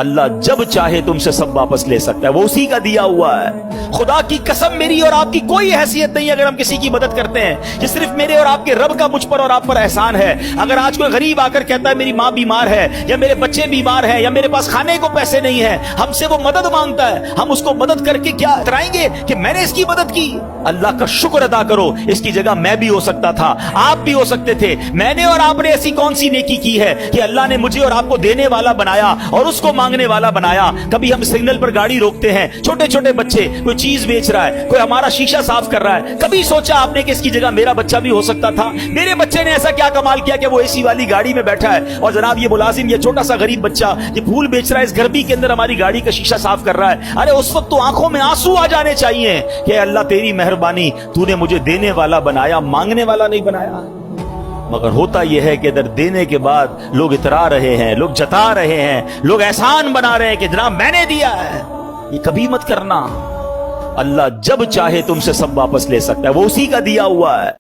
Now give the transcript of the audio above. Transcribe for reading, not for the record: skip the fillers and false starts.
اللہ جب چاہے تم سے سب واپس لے سکتا ہے، وہ اسی کا دیا ہوا ہے۔ خدا کی قسم میری اور آپ کی کوئی حیثیت نہیں اگر ہم کسی کی مدد کرتے ہیں، یہ صرف میرے اور آپ کے رب کا مجھ پر اور آپ پر احسان ہے۔ اگر آج کوئی غریب آ کر کہتا ہے میری ماں بیمار ہے یا میرے بچے بیمار ہیں یا میرے پاس کھانے کو پیسے نہیں ہیں، ہم سے وہ مدد مانگتا ہے، ہم اس کو مدد کر کے کیا اترائیں گے کہ میں نے اس کی مدد کی؟ اللہ کا شکر ادا کرو، اس کی جگہ میں بھی ہو سکتا تھا، آپ بھی ہو سکتے تھے۔ میں نے اور آپ نے ایسی کون سی نیکی کی ہے کہ اللہ نے مجھے اور آپ کو دینے والا بنایا اور اس کو مانگنے والا بنایا؟ کبھی ہم سگنل پر گاڑی روکتے ہیں، چھوٹے چھوٹے بچے، کوئی چیز بیچ رہا ہے، کوئی ہمارا شیشہ صاف کر رہا ہے، کبھی سوچا آپ نے کہ اس کی جگہ میرا بچہ بھی ہو سکتا تھا؟ میرے بچے نے ایسا کیا کمال کیا کہ وہ اے سی والی گاڑی میں بیٹھا ہے، اور جناب یہ ملازم، یہ چھوٹا سا غریب بچہ یہ پھول بیچ رہا ہے، اس گرمی کے اندر ہماری گاڑی کا شیشہ صاف کر رہا ہے۔ ارے اس وقت تو آنکھوں میں آنسو آ جانے چاہیے کہ اللہ تیری مہربانی، تو نے مجھے دینے والا بنایا، مانگنے والا نہیں بنایا۔ مگر ہوتا یہ ہے کہ ادھر دینے کے بعد لوگ اترا رہے ہیں، لوگ جتا رہے ہیں، لوگ احسان بنا رہے ہیں کہ جناب میں نے دیا ہے۔ یہ کبھی مت کرنا۔ اللہ جب چاہے تم سے سب واپس لے سکتا ہے، وہ اسی کا دیا ہوا ہے۔